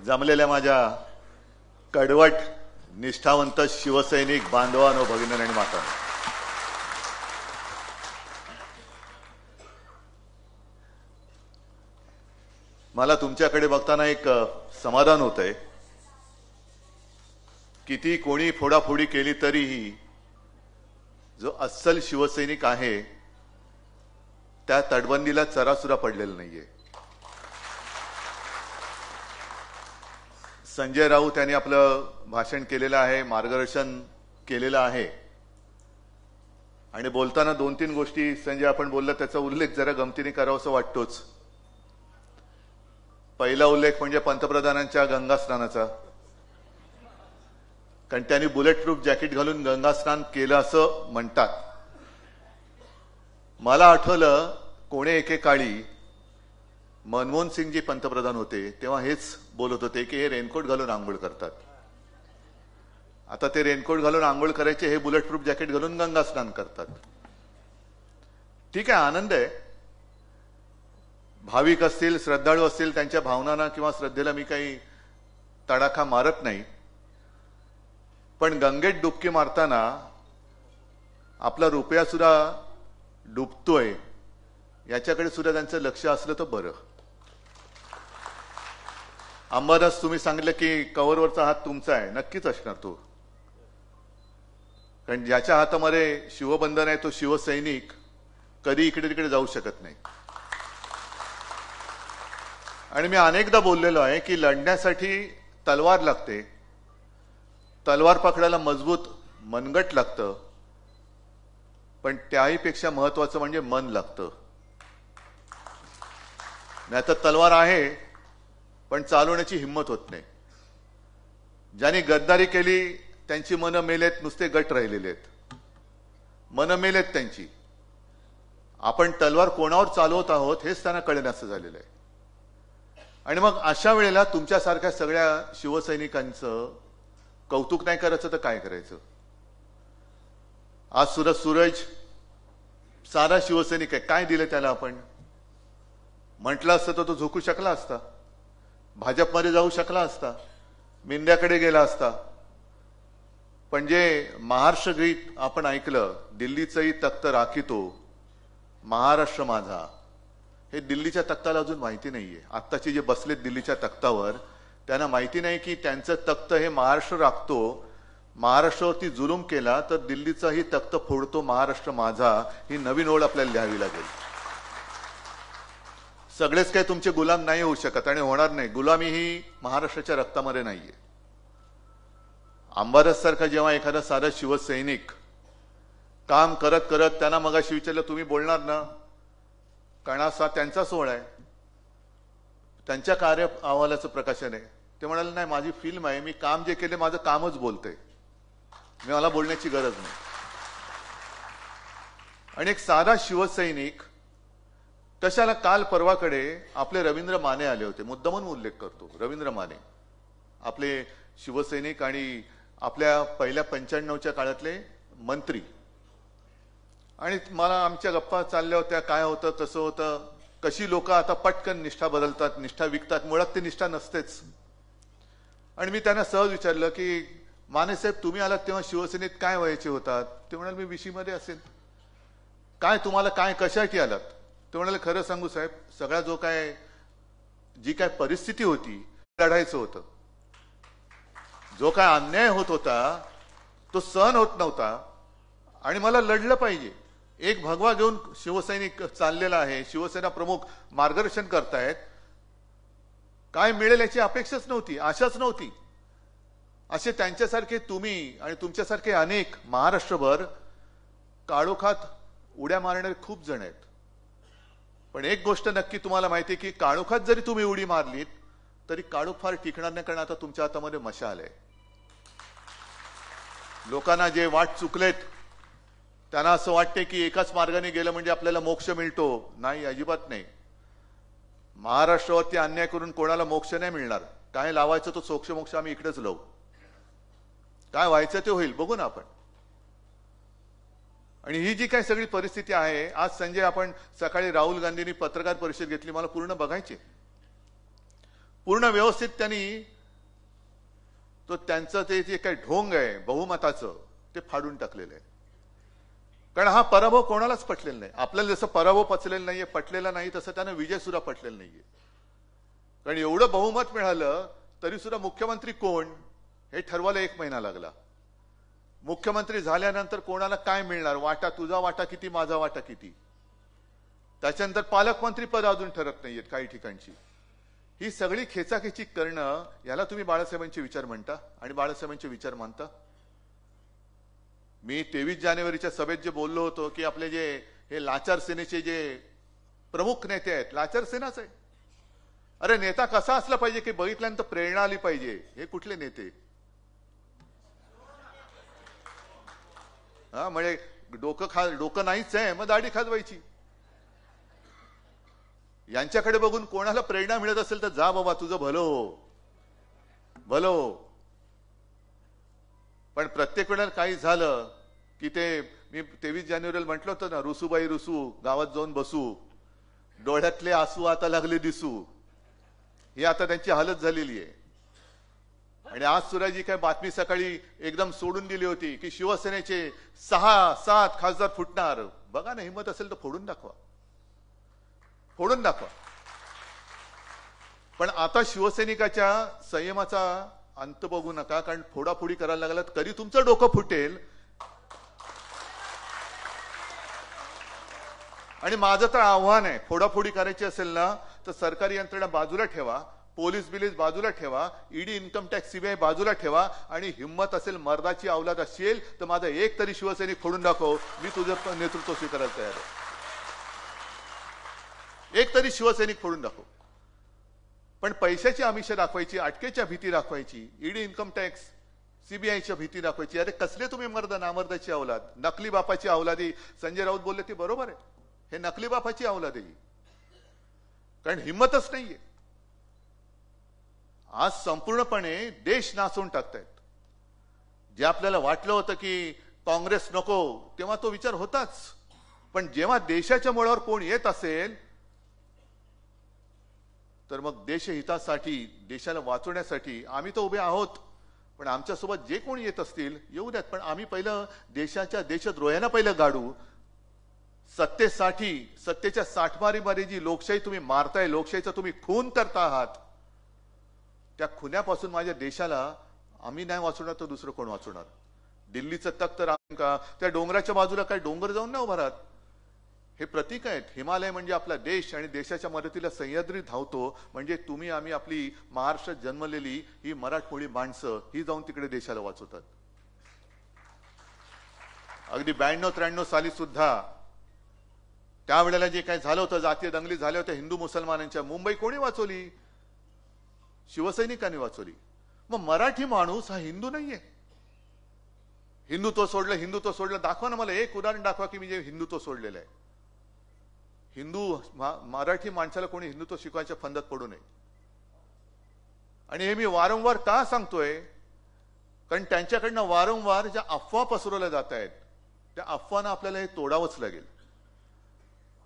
जमलेल्या माझ्या कडवट निष्ठावंत शिवसैनिक बांधवांनो, भगिनी आणि माता, मला तुमच्याकडे बघताना एक समाधान होतंय. किती कोणी फोडाफोडी केली तरीही जो अस्सल शिवसैनिक आहे त्या तटबंदीला चराचुरा पडलेला नाहीये. संजय राऊत यांनी आपलं भाषण केलेलं आहे, मार्गदर्शन केलेलं आहे आणि बोलताना दोन तीन गोष्टी संजय आपण बोलला त्याचा उल्लेख जरा गमतीने करावासा वाटतोच. पहिला उल्लेख म्हणजे पंतप्रधानांच्या गंगा स्नानाचा, कारण त्यांनी बुलेट प्रूफ जॅकेट घालून गंगा स्नान केलं असं म्हणतात. मला आठवलं कोणे एकेकाळी मनमोहन सिंगजी पंतप्रधान होते तेव्हा हेच बोलत होते की हे रेनकोट घालून आंघोळ करतात. आता ते रेनकोट घालून आंघोळ करायचे, हे बुलेट प्रूफ जॅकेट घालून गंगा स्नान करतात. ठीक आहे, आनंद आहे. भाविक असतील, श्रद्धाळू असतील, त्यांच्या भावनांना किंवा श्रद्धेला मी काही तडाखा मारत नाही. पण गंगेत डुबकी मारताना आपला रुपया सुद्धा डुबतोय याच्याकडे सुद्धा त्यांचं लक्ष असलं तर बरं. अंबादास, तुम्ही सांगितलं की कव्हरवरचा हात तुमचा आहे, नक्कीच असणार तो, कारण ज्याच्या हातामध्ये शिवबंधन आहे तो शिवसैनिक कधी इकडे तिकडे जाऊ शकत नाही. आणि मी अनेकदा बोललेलो आहे की लढण्यासाठी तलवार लागते, तलवार पकडायला मजबूत मनगट लागतं, पण त्याही पेक्षा महत्वाचं म्हणजे मन लागतं. नाही तर तलवार आहे पण चालवण्याची हिंमत होत नाही. ज्यांनी गद्दारी केली त्यांची मनं मेलेत, नुसते गट राहिलेले आहेत, मनं मेलेत त्यांची. आपण तलवार कोणावर चालवत आहोत हेच त्यांना कळण्याचं झालेलं आहे. आणि मग अशा वेळेला तुमच्यासारख्या सगळ्या शिवसैनिकांचं कौतुक नाही करायचं तर काय करायचं? आज सुद्धा सूरज सारा शिवसैनिक आहे, काय दिलं त्याला? आपण म्हटलं असतं तर तो झोकू शकला असता, भाजपमध्ये जाऊ शकला असता, मिंद्याकडे गेला असता. पण जे महाराष्ट्र गीत आपण ऐकलं, दिल्लीचंही तख्त राखितो महाराष्ट्र माझा, हे दिल्लीच्या तख्ताला अजून माहिती नाहीये. आत्ताचे जे बसलेत दिल्लीच्या तख्तावर त्यांना माहिती नाही की त्यांचं तख्त हे महाराष्ट्र राखतो. महाराष्ट्रावरती जुलूम केला तर दिल्लीचाही तख्त फोडतो महाराष्ट्र माझा, ही नवीन ओळ आपल्याला लिहावी लागेल. सगळेच काही तुमचे गुलाम नाही होऊ शकत आणि होणार नाही. गुलामी ही महाराष्ट्राच्या रक्तामध्ये नाहीये. अंबादास सारखा जेव्हा एखादा साधा शिवसैनिक काम करत करत त्यांना मगाशी विचारलं तुम्ही बोलणार ना, कारण असा त्यांचा सोहळा आहे, त्यांच्या कार्य अहवालाचं प्रकाशन आहे. ते म्हणाले नाही, माझी फिल्म आहे, मी काम जे केले माझं कामच बोलतंय, मला बोलण्याची गरज नाही. आणि एक साधा शिवसैनिक कशाला, काल परवाकडे आपले रवींद्र माने आले होते, मुद्दामून उल्लेख करतो, रवींद्र माने आपले शिवसैनिक आणि आपल्या पहिल्या 95च्या काळातले मंत्री. आणि मला आमच्या गप्पा चालल्या होत्या, काय होतं कसं होतं, कशी लोक आता पटकन निष्ठा बदलतात, निष्ठा विकतात, मुळात ते निष्ठा नसतेच. आणि मी त्यांना सहज विचारलं की माने साहेब तुम्ही आलात तेव्हा शिवसेनेत काय व्हायचे होतात? ते म्हणाले मी विशीमध्ये असेल. काय तुम्हाला काय कशासाठी आलात? ते म्हणाले खरं सांगू साहेब, सगळा जी काय परिस्थिती होती लढायचं होतं, जो काय अन्याय होत होता तो सहन होत नव्हता आणि मला लढलं पाहिजे. एक भगवा घेऊन शिवसैनिक चाललेला आहे, शिवसेना प्रमुख मार्गदर्शन करतायत, काय मिळेल याची अपेक्षाच नव्हती, आशाच नव्हती. असे त्यांच्यासारखे तुम्ही आणि तुमच्यासारखे अनेक महाराष्ट्रभर काळोखात उड्या मारणारे खूप जण आहेत. पण एक गोष्ट नक्की तुम्हाला माहिती आहे की काळोखात जरी तुम्ही उडी मारलीत तरी काळोख फार टिकणार नाही, कारण आता तुमच्या हातामध्ये मशाल आहे. लोकांना जे वाट चुकलेत त्यांना असं वाटते की एकाच मार्गाने गेलं म्हणजे आपल्याला मोक्ष मिळतो. नाही, अजिबात नाही. महाराष्ट्रावरती अन्याय करून कोणाला मोक्ष नाही मिळणार. काय लावायचं तो सोक्ष मोक्ष आम्ही इकडेच लावू, काय व्हायचं ते होईल, बघू ना आपण. आणि ही जी काही सगळी परिस्थिती आहे, आज संजय आपण सकाळी राहुल गांधींनी पत्रकार परिषद घेतली, मला पूर्ण बघायची. पूर्ण व्यवस्थित त्यांनी तो त्यांचं ते जे काही ढोंग आहे बहुमताचं ते फाडून टाकलेलं आहे. कारण हा पराभव कोणालाच पटलेला नाही. आपल्याला जसं पराभव पचलेला नाहीये, पटलेला नाही, तसं त्यानं विजय सुद्धा पटलेला नाहीये. कारण एवढं बहुमत मिळालं तरी सुद्धा मुख्यमंत्री कोण हे ठरवायला 1 महिना लागला. मुख्यमंत्री झाल्यानंतर कोणाला काय मिळणार, वाटा तुझा वाटा किती, माझा वाटा किती. त्याच्यानंतर पालकमंत्री पद अजून ठरत नाहीयेत काही ठिकाणची. ही सगळी खेचाखेची करणं याला तुम्ही बाळासाहेबांचे विचार म्हणता आणि बाळासाहेबांचे विचार मानता. मी 23 जानेवारीच्या सभेत जे बोललो होतो की आपले जे हे लाचार सेनेचे जे प्रमुख नेते आहेत, लाचार सेनाच आहे. अरे नेता कसा असला पाहिजे की बघितल्यानंतर प्रेरणा आली पाहिजे. हे कुठले नेते? हा म्हणजे डोकं नाहीच आहे, मग दाढी खाजवायची. यांच्याकडे बघून कोणाला प्रेरणा मिळत असेल तर जा बाबा, तुझं भलं हो, भलं हो. पण प्रत्येक वेळेला काही झालं की ते मी 23 जानेवारीला म्हटलं होतं ना, रुसूबाई रुसू, गावात जाऊन बसू, डोळ्यातले आसू आता लागले दिसू. ही आता त्यांची हालत झालेली आहे. आणि आज सुद्धा जी काय बातमी सकाळी एकदम सोडून दिली होती की शिवसेनेचे 6-7 खासदार फुटणार. बघा ना, हिंमत असेल तर फोडून दाखवा, फोडून दाखवा. पण आता शिवसैनिकाच्या संयमाचा अंत बघू नका, कारण फोडाफोडी करायला लागलात कधी तुमचं डोकं फुटेल. आणि माझं तर आव्हान आहे, फोडाफोडी करायची असेल ना तर सरकारी यंत्रणा बाजूला ठेवा, पोलीस बिलीस बाजूला ठेवा, ईडी, इन्कम टॅक्स, सीबीआय बाजूला ठेवा आणि हिंमत असेल, मर्दाची अवलाद असेल तर माझा एक तरी शिवसैनिक फोडून दाखव, मी तुझं नेतृत्व स्वीकारायला तयार आहे. एक तरी शिवसैनिक फोडून दाखव. पण पैशाची आमिष दाखवायची, अटकेच्या भीती दाखवायची, ईडी, इन्कम टॅक्स, सीबीआयच्या भीती दाखवायची. अरे कसले तुम्ही मर्द, नामर्दाची अवलाद, नकली बापाची अवलादी. संजय राऊत बोलले ते बरोबर आहे, हे नकली बापाची अवलाद आहे. कारण हिंमतच नाहीये. आज संपूर्णपणे देश नाचवून टाकतायत. जे आपल्याला वाटलं होतं की काँग्रेस नको, तेव्हा तो विचार होताच. पण जेव्हा देशाच्या मुळावर कोण येत असेल तर मग देशहितासाठी, देशाला वाचवण्यासाठी आम्ही तर उभे आहोत. पण आमच्यासोबत जे कोणी येत असतील येऊ द्यात. पण आम्ही पहिलं देशाच्या देशद्रोह्यांना पहिलं गाडू. सत्तेसाठी, सत्तेच्या साठमारीमध्ये जी लोकशाही तुम्ही मारताय, लोकशाहीचा तुम्ही खून करता आहात, त्या खुन्यापासून माझ्या देशाला आम्ही नाही वाचवणार तर दुसरं कोण वाचवणार? दिल्लीचं तख्त राम का, त्या डोंगराच्या बाजूला काय डोंगर जाऊन नाही उभा राहत. हे प्रतीक आहेत. हिमालय म्हणजे आपला देश आणि देशाच्या मदतीला सह्याद्री धावतो. म्हणजे तुम्ही आम्ही आपली महाराष्ट्रात जन्मलेली ही मराठमोळी माणसं ही जाऊन तिकडे देशाला वाचवतात. अगदी 92-93 साली सुद्धा त्यावेळेला जे काही झालं होतं, जातीय दंगली झाल्या होत्या हिंदू मुसलमानांच्या, मुंबई कोणी वाचवली? शिवसैनिकांनी वाचवली. मग मराठी माणूस हा हिंदू नाहीये. हिंदुत्व सोडलं, हिंदुत्व सोडलं. दाखवा ना मला एक उदाहरण, दाखवा की मी जे हिंदुत्व सोडलेलं आहे. मराठी माणसाला कोणी हिंदुत्व शिकवायच्या फंदात पडू नये. आणि हे मी वारंवार का सांगतोय? कारण त्यांच्याकडनं वारंवार ज्या अफवा पसरवल्या जात आहेत त्या अफवांना आपल्याला हे तोडावंच लागेल.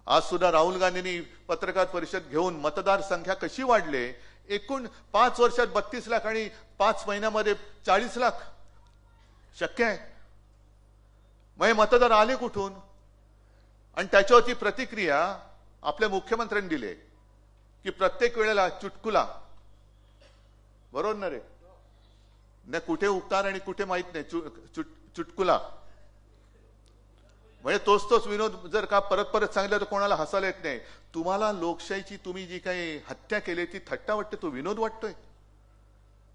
आज सुद्धा राहुल गांधींनी पत्रकार परिषद घेऊन मतदार संख्या कशी वाढले, एकूण 5 वर्षात 32 लाख आणि 5 महिन्यामध्ये 40 लाख शक्य आहे. मग हे मतदार आले कुठून? आणि त्याच्यावरची प्रतिक्रिया आपल्या मुख्यमंत्र्यांनी दिली की प्रत्येक वेळेला चुटकुला, बरोबर ना रे, न कुठे उगतार आणि कुठे माहित नाही, चुटकुला म्हणजे तोच विनोद जर का परत परत सांगितलं तर कोणाला हसायला येत नाही. तुम्हाला लोकशाहीची तुम्ही जी काही हत्या केली ती थट्टा वाटते, तो विनोद वाटतोय.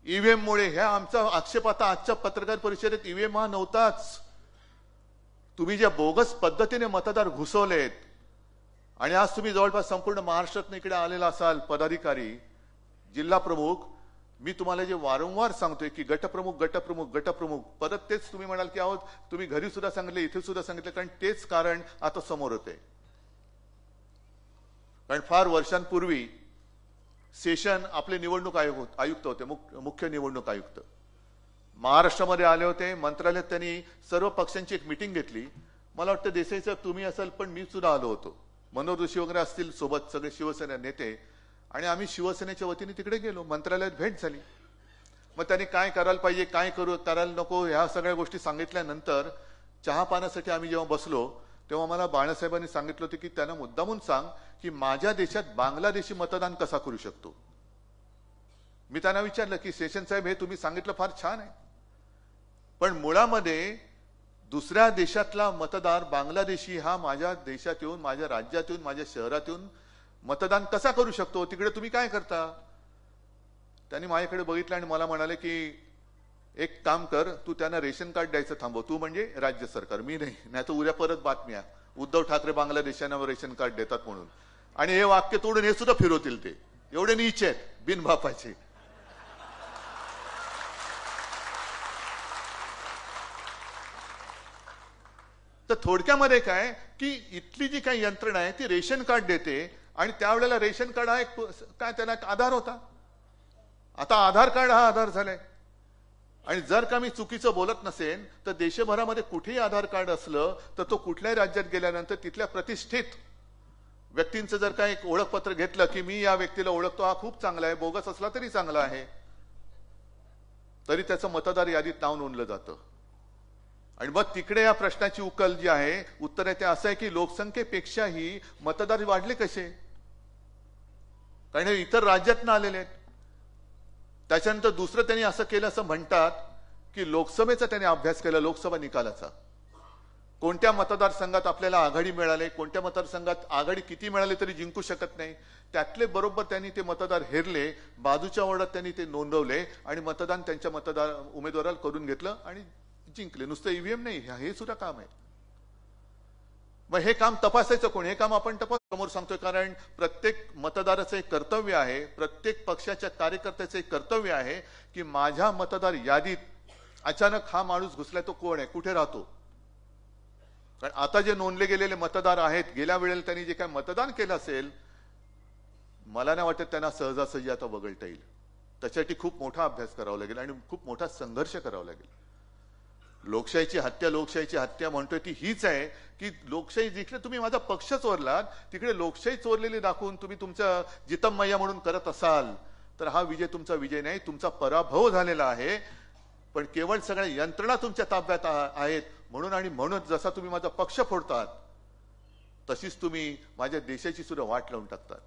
ईव्हीएम मुळे ह्या आमचा आक्षेप आता आजच्या पत्रकार परिषदेत ईव्हीएम हा नव्हताच. तुम्ही ज्या बोगस पद्धतीने मतदार घुसवलेत आणि आज तुम्ही जवळपास संपूर्ण महाराष्ट्रात इकडे आलेला असाल, पदाधिकारी, जिल्हा प्रमुख, मी तुम्हाला जे वारंवार सांगतोय की गटप्रमुख गटप्रमुख गटप्रमुख, परत तेच तुम्ही म्हणाल की आहोत तुम्ही घरी सुद्धा सांगितले, इथे सुद्धा सांगितले, कारण तेच कारण आता समोर होते. कारण फार वर्षांपूर्वी सेशन आपले निवडणूक आयुक्त होते, मुख्य निवडणूक आयुक्त महाराष्ट्रामध्ये आले होते. मंत्रालयात त्यांनी सर्व पक्षांची एक मीटिंग घेतली. मला वाटतं देसाई साहेब तुम्ही असाल, पण मी सुद्धा आलो होतो. मनोहर जोशी वगैरे असतील सोबत, सगळे शिवसेना नेते. आणि आम्ही शिवसेनेच्या वतीने तिकडे गेलो, मंत्रालयात भेट झाली. मग त्यांनी काय करायला पाहिजे, काय करायला नको, ह्या सगळ्या गोष्टी सांगितल्यानंतर चहा पाण्यासाठी आम्ही जेव्हा बसलो तेव्हा मला बाळासाहेबांनी सांगितलं होतं की त्यांना मुद्दामून सांग की माझ्या देशात बांगलादेशी मतदान कसा करू शकतो. मी त्यांना विचारलं की शेषन साहेब, हे तुम्ही सांगितलं फार छान आहे, पण मुळामध्ये दुसऱ्या देशातला मतदार बांगलादेशी हा माझ्या देशात येऊन, माझ्या राज्यात येऊन, माझ्या शहरात येऊन मतदान कसा करू शकतो, तिकडे तुम्ही काय करता. त्यांनी माझ्याकडे बघितलं आणि मला म्हणाले की एक काम कर, तू त्यांना रेशन कार्ड द्यायचं थांबव, तू म्हणजे राज्य सरकार, मी नाही तर उद्या परत बातम्या उद्धव ठाकरे बांगलादेशांना रेशन कार्ड देतात म्हणून. आणि हे वाक्य तोडून हे सुद्धा फिरवतील, ते एवढे नीच आहेत बिनबापाचे. तर थोडक्यामध्ये काय की इथली जी काही यंत्रणा आहे ती रेशन कार्ड देते आणि त्यावेळेला रेशन कार्ड हा एक काय त्याला एक आधार होता, आता आधार कार्ड हा आधार झालाय. आणि जर का मी चुकीचं बोलत नसेन तर देशभरामध्ये कुठेही आधार कार्ड असलं तर तो कुठल्याही राज्यात गेल्यानंतर तिथल्या प्रतिष्ठित व्यक्तींचं जर का एक ओळखपत्र घेतलं की मी या व्यक्तीला ओळखतो, हा खूप चांगला आहे, बोगस असला तरी चांगला आहे, तरी त्याचं मतदार यादीत नाव नोंदलं जातं. आणि मग तिकडे या प्रश्नाची उकल जी आहे, उत्तर आहे ते असं आहे की लोकसंख्येपेक्षाही मतदार वाढले कसे, कारण हे इतर राज्यातनं आलेले आहेत. त्याच्यानंतर दुसरं त्यांनी असं केलं असं म्हणतात की लोकसभेचा त्यांनी अभ्यास केला, लोकसभा निकालाचा, कोणत्या मतदारसंघात आपल्याला आघाडी मिळाली, कोणत्या मतदारसंघात आघाडी किती मिळाली तरी जिंकू शकत नाही, त्यातले बरोबर त्यांनी ते मतदार हेरले, बाजूच्या वॉर्डात त्यांनी ते नोंदवले आणि मतदान त्यांच्या उमेदवाराला करून घेतलं आणि जिंकले. नुसतं ईव्हीएम नाही, हे सुद्धा काम आहे. मग हे काम तपासायचं कोण, हे काम आपण समोर सांगतोय, कारण प्रत्येक मतदाराचं एक कर्तव्य आहे, प्रत्येक पक्षाच्या कार्यकर्त्याचं एक कर्तव्य आहे की माझ्या मतदार यादीत अचानक हा माणूस घुसलाय तो कोण आहे, कुठे राहतो. कारण आता जे नोंदले गेलेले मतदार आहेत, गेल्या वेळेला त्यांनी जे काय मतदान केलं असेल, मला नाही वाटत त्यांना सहजासहजी आता वगळता येईल. त्याच्यासाठी खूप मोठा अभ्यास करावा लागेल आणि खूप मोठा संघर्ष करावा लागेल. लोकशाहीची हत्या म्हणतोय ती हीच आहे की लोकशाही जिकडे तुम्ही माझा पक्ष चोरलात तिकडे लोकशाही चोरलेली दाखवून तुम्ही तुमचं जितमय्या म्हणून करत असाल तर हा विजय तुमचा विजय नाही, तुमचा पराभव झालेला आहे. पण केवळ सगळ्या यंत्रणा तुमच्या ताब्यात आहेत म्हणून, आणि म्हणून जसा तुम्ही माझा पक्ष फोडतात तशीच तुम्ही माझ्या देशाची सुद्धा वाट लावून टाकतात.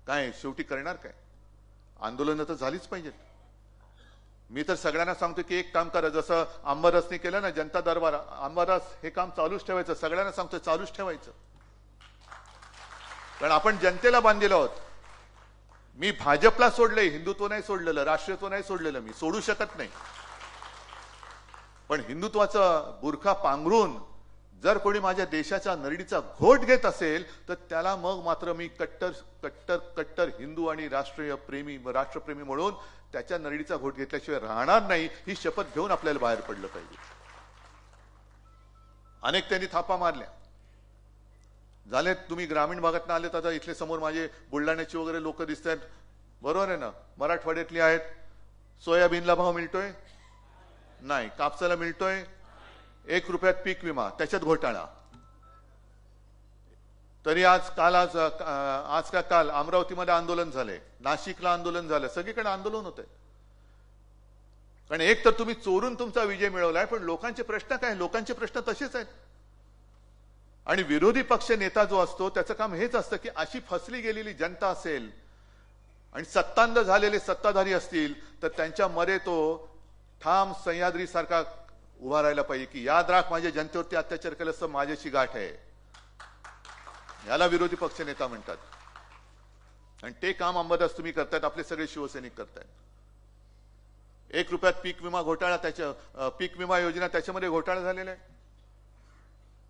काय शेवटी करणार काय, आंदोलनं तर झालीच पाहिजेत. मी तर सगळ्यांना सांगतो की एक काम करा, जसं आंबारसने केलं ना जनता दरबार, आंबारस हे काम चालूच ठेवायचं, सगळ्यांना सांगतोय चालूच ठेवायचं, कारण आपण जनतेला बांधलेलो आहोत. मी भाजपला सोडलंय, हिंदुत्व नाही सोडलेलं, राष्ट्रीयत्व नाही सोडलेलं, मी सोडू शकत नाही. पण हिंदुत्वाचा बुरखा पांघरून जर कोणी माझ्या देशाच्या नरडीचा घोट घेत असेल तर त्याला मग मात्र मी कट्टर कट्टर कट्टर हिंदू आणि राष्ट्रप्रेमी म्हणून त्याच्या नरडीचा घोट घेतल्याशिवाय राहणार नाही, ही शपथ घेऊन आपल्याला बाहेर पडलं पाहिजे. अनेक त्यांनी थापा मारल्या झाले. तुम्ही ग्रामीण भागात आलेत, आता इथले समोर माझे बुलढाण्याची वगैरे लोक दिसत आहेत, बरोबर आहे ना, मराठवाड्यातली आहेत. सोयाबीनला भाव मिळतोय नाही, कापसाला मिळतोय, 1 रुपयात पीक विमा, त्याच्यात घोटाळा. तरी आज का काल अमरावतीमध्ये आंदोलन झाले, नाशिकला आंदोलन झालं, सगळीकडे आंदोलन होतंय. कारण एक तर तुम्ही चोरून तुमचा विजय मिळवलाय, पण लोकांचे प्रश्न काय, लोकांचे प्रश्न तसेच आहेत. आणि विरोधी पक्ष नेता जो असतो त्याचं काम हेच असतं की अशी फसली गेलेली जनता असेल आणि सत्तांध झालेले सत्ताधारी असतील तर त्यांच्या मध्ये तो ठाम सह्याद्री सारखा उभा राहायला पाहिजे की याद राख, माझ्या जनतेवरती अत्याचार केलं असं माझ्याशी गाठ आहे. याला विरोधी पक्ष नेता म्हणतात. आणि ते काम अंबादास तुम्ही करतायत, आपले सगळे शिवसैनिक करतायत. 1 रुपयात पीक विमा घोटाळा, पीक विमा योजना त्याच्यामध्ये घोटाळा झालेला आहे.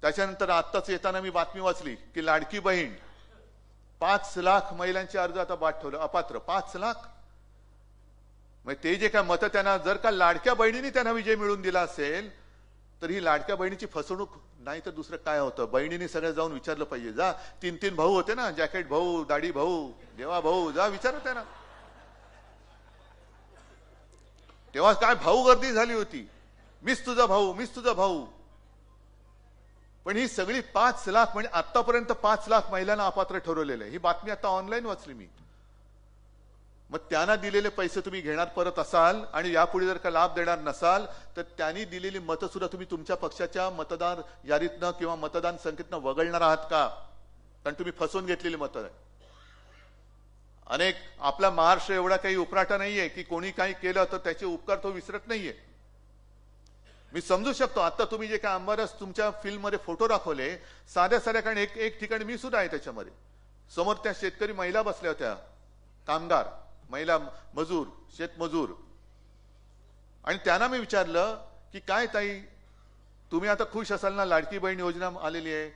त्याच्यानंतर आत्ताच येताना मी बातमी वाचली की लाडकी बहीण 5 लाख महिलांचे अर्ज आता बाद ठेवलं, अपात्र 5 लाख. मग ते जे काय मतं त्यांना, जर का लाडक्या बहिणीने त्यांना विजय मिळवून दिला असेल तर ही लाडक्या बहिणीची फसवणूक नाही तर दुसरं काय होतं. बहिणीने सगळं जाऊन विचारलं पाहिजे. जा 3 भाऊ होते ना, जॅकेट भाऊ, दाढी भाऊ, देवा भाऊ, जा विचारा त्यांना. तेव्हा काय भाऊ गर्दी झाली होती, मीच तुझा भाऊ, मीच तुझा भाऊ. पण ही सगळी 5 लाख म्हणजे आतापर्यंत 5 लाख महिलांना अपात्र ठरवलेलं आहे. ही बातमी आता ऑनलाईन वाचली मी. मग त्यांना दिलेले पैसे तुम्ही घेणार परत असाल आणि यापुढे जर का लाभ देणार नसाल तर त्यांनी दिलेली मतं सुद्धा तुम्ही तुमच्या पक्षाच्या मतदार यादीतनं किंवा मतदान संख्येतनं वगळणार आहात का? कारण तुम्ही फसवून घेतलेली मतं आहे. अनेक आपला महाराष्ट्र एवढा काही उपराटा नाहीये की कोणी काही केलं तर त्याचे उपकार तो विसरत नाहीये. मी समजू शकतो. आता तुम्ही जे काय अंबारस तुमच्या फिल्ममध्ये फोटो दाखवले साध्या साध्या, कारण एक ठिकाणी मी सुद्धा आहे त्याच्यामध्ये. समोर त्या शेतकरी महिला बसल्या होत्या, कामगार महिला मजूर, शेतमजूर, आणि त्यांना मी विचारलं की काय ताई तुम्ही आता खुश असाल ना, लाडकी बहीण योजना आलेली आहे.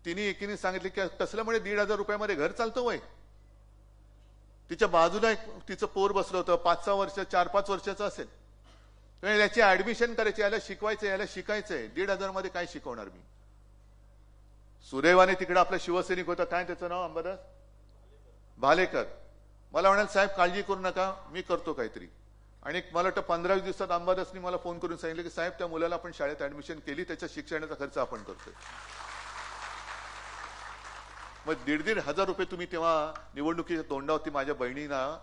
तिने एकीने सांगितले की कसलं म्हणजे 1,500 रुपयामध्ये घर चालतं वय. तिच्या बाजूला तिचं पोर बसलं होतं, 5-6 वर्ष 4-5 वर्षाचं असेल. याची ऍडमिशन करायची, याला शिकवायचं, याला शिकायचंय. 1,500 मध्ये काय शिकवणार मी? सुदैवाने तिकडे आपला शिवसैनिक होता, काय त्याचं नाव, अंबादास भालेकर. मला म्हणाल साहेब काळजी करू नका, मी करतो काहीतरी. आणि मला वाटतं 15 दिवसात अंबादासनी मला फोन करून सांगितलं की साहेब त्या मुलाला आपण शाळेत ऍडमिशन केली, त्याच्या शिक्षणाचा खर्च आपण करतोय. मग 1,500 रुपये तुम्ही तेव्हा निवडणुकीच्या तोंडावरती माझ्या बहिणींना,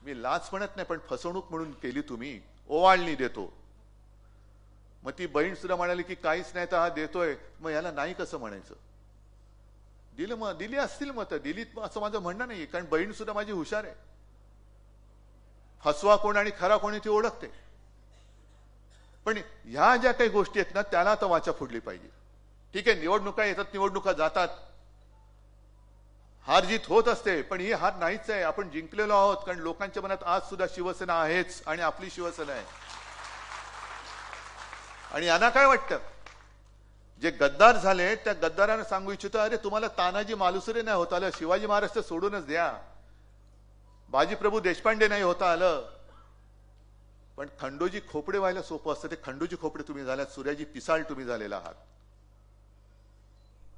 मी लाच म्हणत नाही पण फसवणूक म्हणून केली तुम्ही, ओवाळणी देतो. मग ती बहीण सुद्धा म्हणाली की काहीच नाही तर हा देतोय, मग याला नाही कसं म्हणायचं. दिलं, मग दिली असतील मतं, दिलीत असं माझं म्हणणं नाही. कारण बहीण सुद्धा माझी हुशार आहे. फसवा कोण आणि खरा कोणी ती ओळखते. पण ह्या ज्या काही गोष्टी आहेत ना त्याला तर वाचा फोडली पाहिजे. ठीक आहे, निवडणुका येतात, निवडणुका जातात, हार जीत होत असते, पण ही हार नाहीच आहे. आपण जिंकलेलो आहोत. कारण लोकांच्या मनात आज सुद्धा शिवसेना आहेच आणि आपली शिवसेना आहे. आणि यांना काय वाटतं, जे गद्दार झाले त्या गद्दारांना सांगू इच्छितो, अरे तुम्हाला तानाजी मालुसरे नाही होता आलं, शिवाजी महाराज तर सोडूनच द्या, बाजीप्रभू देशपांडे नाही होता आलं, पण खंडोजी खोपडे व्हायला सोपं असतं. ते खंडोजी खोपडे तुम्ही झाल्यात, सूर्याजी पिसाळ तुम्ही झालेला आहात.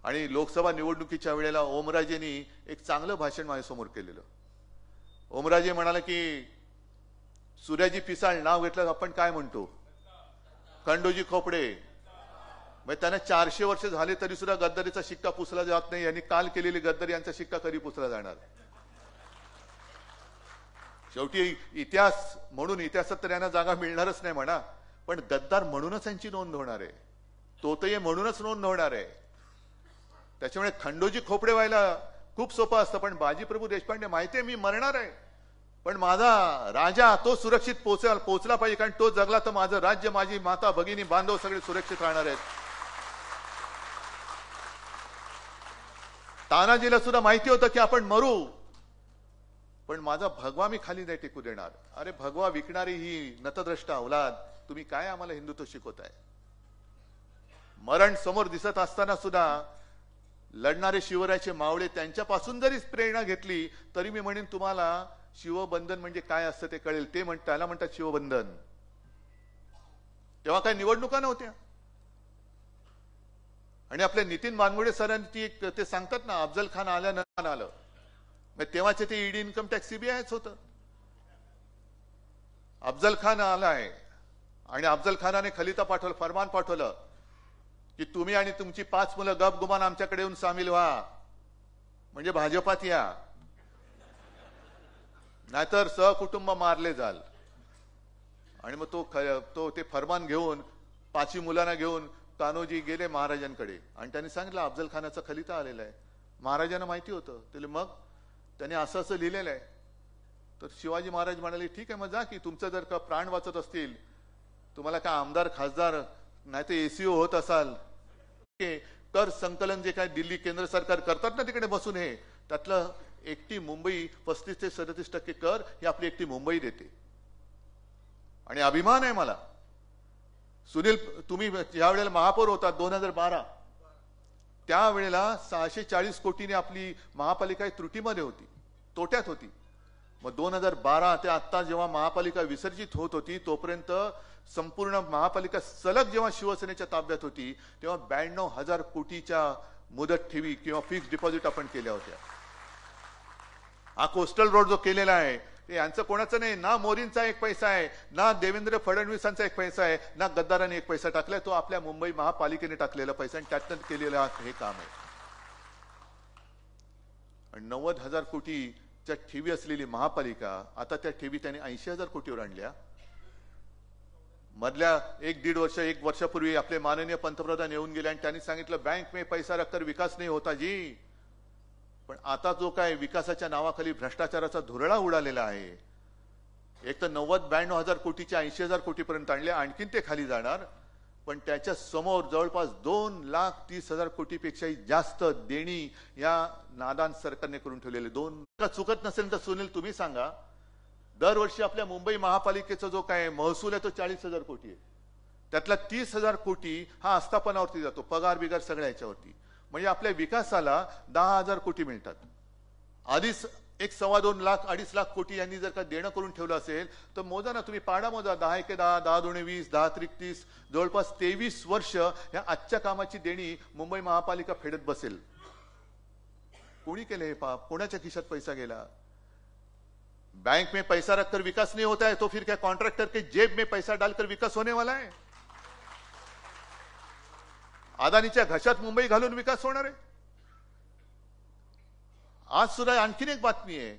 आणि लोकसभा निवडणुकीच्या वेळेला ओमराजेंनी एक चांगलं भाषण माझ्यासमोर केलेलं. ओमराजे म्हणाला की सूर्याजी पिसाळ नाव घेतलं आपण काय म्हणतो, खंडोजी खोपडे. मग त्यांना 400 वर्ष झाले तरी सुद्धा गद्दारीचा शिक्का पुसला जात नाही. यांनी काल केलेली गद्दारी यांचा शिक्का कधी पुसला जाणार? शेवटी इतिहास म्हणून इतिहासात तर यांना जागा मिळणारच नाही म्हणा, पण गद्दार म्हणूनच यांची नोंद होणार आहे, तोतये म्हणूनच नोंद होणार आहे. त्याच्यामुळे खंडोजी खोपडे व्हायला खूप सोपं असतं. पण बाजीप्रभू देशपांडे माहितीये मी मरणार आहे, पण माझा राजा तो सुरक्षित पोहोचला पाहिजे. कारण तो जगला तर माझं राज्य, माझी माता, भगिनी, बांधव सगळे सुरक्षित राहणार आहेत. तानाजीला सुद्धा माहिती होतं की आपण मरू, पण माझा भगवा मी खाली नाही टेकू देणार. अरे भगवा विकणारी ही नतद्रष्टा अवलाद, तुम्ही काय आम्हाला हिंदुत्व शिकवताय? मरण समोर दिसत असताना सुद्धा लढणारे शिवरायाचे मावळे, त्यांच्यापासून जरी प्रेरणा घेतली तरी मी म्हणेन तुम्हाला शिवबंधन म्हणजे काय असतं ते कळेल. ते त्याला म्हणतात शिवबंधन. तेव्हा काय निवडणुका नव्हत्या. आणि आपल्या नितीन मानगुडे सरांनी ते सांगतात ना, अफजल खान आल्यानंतर आलं, तेव्हाचे ते ईडी इन्कम टॅक्स सीबीआयच होतं. अफजल खान आलाय आणि अफजल खानाने खलिता पाठवलं, फरमान पाठवलं की तुम्ही आणि तुमची 5 मुलं गपगुमान आमच्याकडे येऊन सामील व्हा, म्हणजे भाजपात या, नाहीतर सहकुटुंब मारले जाल. आणि मग तो ते फरमान घेऊन 5 मुलांना घेऊन कान्होजी गेले महाराजांकडे आणि त्यांनी सांगितलं अफजल खानाचा खलिता आलेला आहे. महाराजांना माहिती होतं. त्याला मग त्याने असं असं लिहिलेलं आहे. तर शिवाजी महाराज म्हणाले ठीक आहे, मग जा की, तुमचं जर का प्राण वाचत असतील, तुम्हाला काय आमदार खासदार नाही तर एसीओ होत असाल, कर संकलन जे काय दिल्ली केंद्र सरकार करतात ना तिकडे बसून, हे त्यातलं एकटी मुंबई 35 ते 37% कर ही आपली एकटी मुंबई देते. आणि अभिमान आहे मला. सुनील, तुम्ही ज्या वेळेला महापौर होता 2012, त्यावेळेला 640 कोटीने आपली महापालिका त्रुटीमध्ये होती, तोट्यात होती. मग 2012 ते आता जेव्हा महापालिका विसर्जित होत होती तोपर्यंत संपूर्ण महापालिका सलग जेव्हा शिवसेनेच्या ताब्यात होती तेव्हा 92,000 कोटीच्या मुदत ठेवी किंवा फिक्स डिपॉझिट आपण केल्या होत्या. हा कोस्टल रोड जो केलेला आहे यांचं कोणाचं नाही, ना मोदींचा एक पैसा आहे, ना देवेंद्र फडणवीसांचा एक पैसा आहे, ना गद्दारांनी एक पैसा टाकलाय. तो आपल्या मुंबई महापालिकेने टाकलेला पैसा आणि त्यातनं केलेलं हे काम आहे. आणि 90,000 कोटीच्या ठेवी असलेली महापालिका आता त्या ठेवी त्यांनी 80,000 कोटीवर आणल्या. मधल्या 1-1.5 वर्ष 1 वर्षापूर्वी आपले माननीय पंतप्रधान येऊन गेले आणि त्यांनी सांगितलं बँक में पैसा रखकर विकास नाही होता जी. पण आता जो काय विकासाच्या नावाखाली भ्रष्टाचाराचा धुरळा उडालेला आहे, एक तर 90-92,000 कोटीच्या 80,000 कोटीपर्यंत आणले, आणखीन ते खाली जाणार. पण त्याच्या समोर जवळपास 2,30,000 कोटीपेक्षाही जास्त देणी या नादान सरकारने करून ठेवलेले. चुकत नसेल तर सुनील तुम्ही सांगा, दरवर्षी आपल्या मुंबई महापालिकेचा जो काय महसूल आहे तो 40,000 कोटी आहे. त्यातला 30,000 कोटी हा आस्थापनावरती जातो, पगार बिगार सगळ्या याच्यावरती. म्हणजे आपल्या विकासाला 10,000 कोटी मिळतात. आधीच 1-2 लाख 2.5 लाख कोटी यांनी जर का देणं करून ठेवलं असेल तर मोजा ना तुम्ही, पाडा मोजा. 10-1-10, 10-2-20, 10-3-30, जवळपास 23 वर्ष या आजच्या कामाची देणी मुंबई महापालिका फेडत बसेल. कोणी केले हे पाप? कोणाच्या खिशात पैसा गेला? बैंक में पैसा रखकर विकास नहीं होता है तो फिर क्या कॉन्ट्रैक्टर के जेब में पैसा डालकर विकास होने वाला है? अदानीच्या घशात मुंबई घालून विकास होणार आहे? आज सुद्धा आणखीन एक बातमी आहे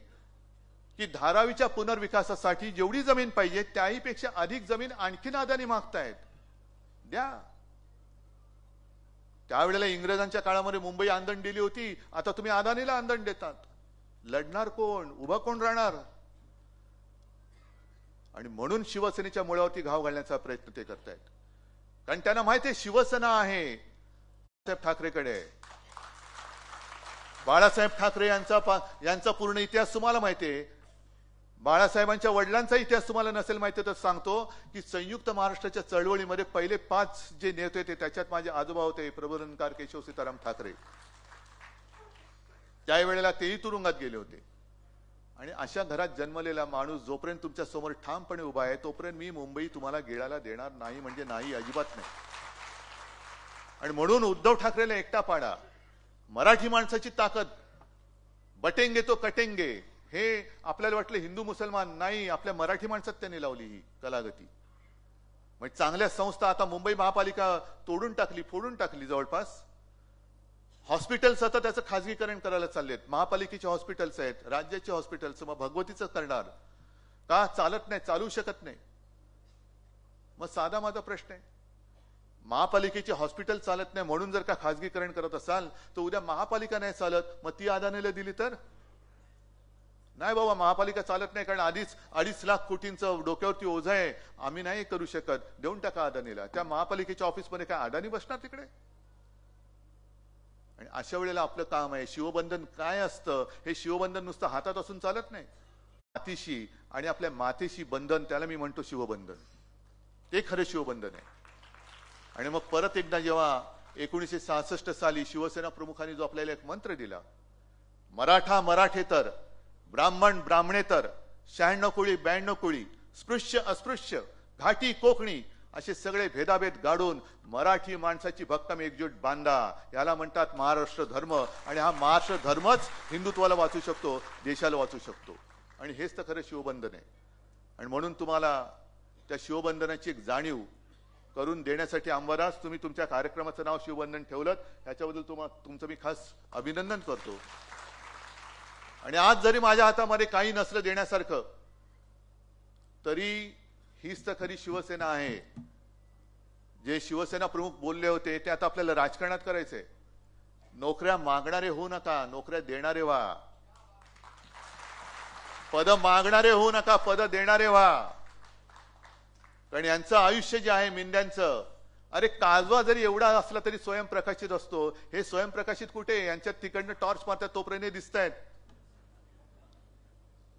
की धारावीच्या पुनर्विकासासाठी जेवढी जमीन पाहिजे त्याही पेक्षा अधिक जमीन आणखीन अदानी मागतायत. द्या. त्यावेळेला इंग्रजांच्या काळामध्ये मुंबई आंदण दिली होती, आता तुम्ही अदानीला आंदण देतात. लढणार कोण? उभा कोण राहणार? आणि म्हणून शिवसेनेच्या मुळावरती घाव घालण्याचा प्रयत्न ते करतायत. कारण त्यांना माहिती आहे शिवसेना आहे साहेब ठाकरेकडे. बाळासाहेब ठाकरे यांचा पूर्ण इतिहास तुम्हाला माहिती आहे. बाळासाहेबांच्या वडिलांचा इतिहास तुम्हाला नसेल माहिती तर सांगतो की संयुक्त महाराष्ट्राच्या चळवळीमध्ये पहिले 5 जे नेते होते त्याच्यात माझे आजोबा होते, प्रबोधनकार केशव सीताराम ठाकरे. त्यावेळेला तेही तुरुंगात गेले होते. आणि अशा घरात जन्मलेला माणूस जोपर्यंत तुमच्या समोर ठामपणे उभा आहे तोपर्यंत मी मुंबई तुम्हाला गिळायला देणार नाही, म्हणजे नाही, अजिबात नाही. आणि म्हणून उद्धव ठाकरेला एकटा पाडा. मराठी माणसाची ताकद, बटेंगे तो कटेंगे, हे आपल्याला वाटलं हिंदू मुसलमान, नाही, आपल्या मराठी माणसात त्यांनी लावली ही कलागती. म्हणजे चांगल्या संस्था आता मुंबई महापालिका तोडून टाकली, फोडून टाकली. जवळपास हॉस्पिटल्स आता त्याचं खाजगीकरण करायला चाललेत. महापालिकेचे हॉस्पिटल्स आहेत, राज्याचे हॉस्पिटल्स. मग भगवतीचं करणार का? चालत नाही, चालू शकत नाही. मग साधा माझा प्रश्न आहे, महापालिकेचे हॉस्पिटल चालत नाही म्हणून जर का खाजगीकरण करत असाल तर उद्या महापालिका नाही चालत, मग ती अदानीला दिली तर? नाही बाबा, महापालिका चालत नाही कारण आधीच 2.5 लाख कोटींचं डोक्यावरती ओझं आहे, आम्ही नाही करू शकत, देऊन टाका अदानीला. त्या महापालिकेच्या ऑफिसमध्ये काय अदानी बसणार तिकडे? आणि अशा वेळेला आपलं काम आहे, शिवबंधन काय असतं हे शिवबंधन नुसतं हातात असून चालत नाही. मातीशी आणि आपल्या मातेशी बंधन, त्याला मी म्हणतो शिवबंधन. ते खरं शिवबंधन आहे. आणि मग परत एकदा जेव्हा 1966 साली शिवसेना प्रमुखांनी जो आपल्याला एक मंत्र दिला, मराठा मराठेतर, ब्राह्मण ब्राह्मणेतर, 96 कोळी 92 कोळी, स्पृश्य अस्पृश्य, घाटी कोकणी, असे सगळे भेदाभेद गाडून मराठी माणसाची भक्कम एकजूट बांधा. याला म्हणतात महाराष्ट्र धर्म. आणि हा महाराष्ट्र धर्मच हिंदुत्वाला वाचू शकतो, देशाला वाचू शकतो. आणि हेच तर खरं शिवबंधन आहे. आणि म्हणून तुम्हाला त्या शिवबंधनाची एक जाणीव करून देण्यासाठी अंबराज तुम्ही तुमच्या कार्यक्रमाचं नाव शिवबंधन ठेवलं, याच्याबद्दल तुमचं मी खास अभिनंदन करतो. आणि आज जरी माझ्या हातामध्ये काही नसलं देण्यासारखं तरी हीच तर खरी शिवसेना आहे. जे शिवसेना प्रमुख बोलले होते ते आता आपल्याला राजकारणात करायचंय. नोकऱ्या मागणारे होऊ नका, नोकऱ्या देणारे व्हा. पद मागणारे होऊ नका, पद देणारे व्हा. कारण यांचं आयुष्य जे आहे मेंढ्यांचं, अरे काजवा जरी एवढा असला तरी स्वयंप्रकाशित असतो. हे स्वयंप्रकाशित कुठे? यांच्यात तिकडनं टॉर्च मारतात तोपर्यंत दिसतायत.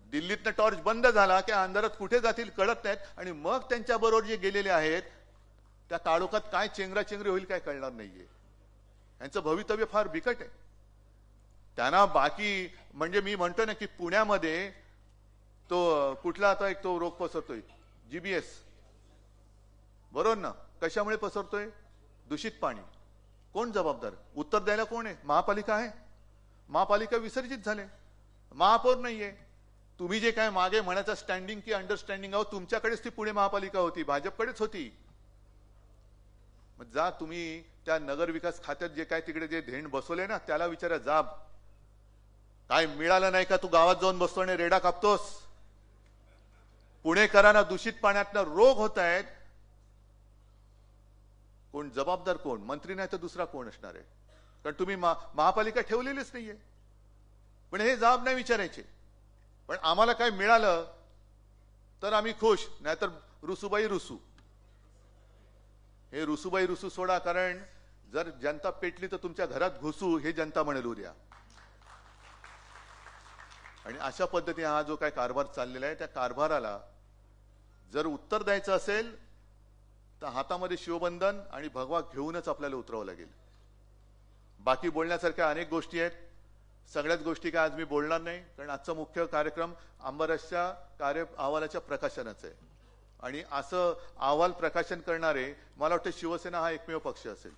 दिल्लीतनं टॉर्च बंद झाला की अंधारात कुठे जातील कळत नाहीत. आणि मग त्यांच्या बरोबर जे गेलेले आहेत त्या काळोखात काय चेंगराचेंगरी होईल काय कळणार नाहीये. यांचं भवितव्य फार बिकट आहे. त्यांना बाकी म्हणजे मी म्हणतो ना की पुण्यामध्ये तो कुठला आता एक तो रोग पसरतोय GBS, बरोबर ना? कशामुळे पसरतोय? दूषित पाणी. कोण जबाबदार? उत्तर द्यायला कोण आहे? महापालिका आहे. महापालिका विसर्जित झाले, महापौर नाहीये. तुम्ही जे काय मागे म्हणायचं स्टँडिंग की अंडरस्टँडिंग आहोत, तुमच्याकडेच ती पुणे महापालिका होती, भाजपकडेच होती. मग जा तुम्ही त्या नगर विकास खात्यात जे काय तिकडे जे धेण बसवले ना, त्याला विचारा, जाब काय मिळालं नाही का, तू गावात जाऊन बसतो आणि रेडा कापतोस. पुणेकरांना दूषित पाण्यातनं रोग होत आहेत. कोण जबाबदार, कोण मंत्री नाही तर दुसरा कोण असणार आहे? कारण तुम्ही महापालिका ठेवलेलीच नाहीये. पण हे जाब नाही विचारायचे. पण आम्हाला काय मिळालं तर आम्ही खुश, नाहीतर रुसूबाई रुसू. हे रुसूबाई रुसू सोडा, कारण जर जनता पेटली तर तुमच्या घरात घुसू, हे जनता म्हणेल उद्या. आणि अशा पद्धतीने हा जो काय कारभार चाललेला आहे, त्या कारभाराला जर उत्तर द्यायचं असेल तर हातामध्ये शिवबंधन आणि भगवा घेऊनच आपल्याला उतरावं लागेल. बाकी बोलण्यासारख्या अनेक गोष्टी आहेत. सगळ्याच गोष्टी काय आज मी बोलणार नाही, कारण आजचा मुख्य कार्यक्रम आंबरसच्या कार्य अहवालाच्या प्रकाशनाचा आहे. आणि असं अहवाल प्रकाशन करणारे मला वाटतं शिवसेना हा एकमेव पक्ष असेल.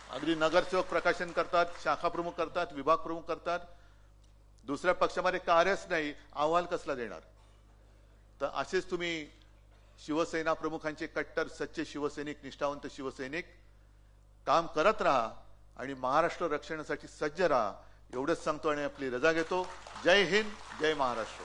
अगदी नगरसेवक प्रकाशन करतात, शाखा प्रमुख करतात, विभाग प्रमुख करतात. दुसऱ्या पक्षामध्ये कार्यच नाही, अहवाल कसला देणार? तर असेच तुम्ही शिवसेना प्रमुखांचे कट्टर सच्चे शिवसैनिक, निष्ठावंत शिवसैनिक काम करत राहा आणि महाराष्ट्र रक्षणासाठी सज्ज राहा, एवढंच सांगतो आणि आपली रजा घेतो. जय हिंद, जय महाराष्ट्र.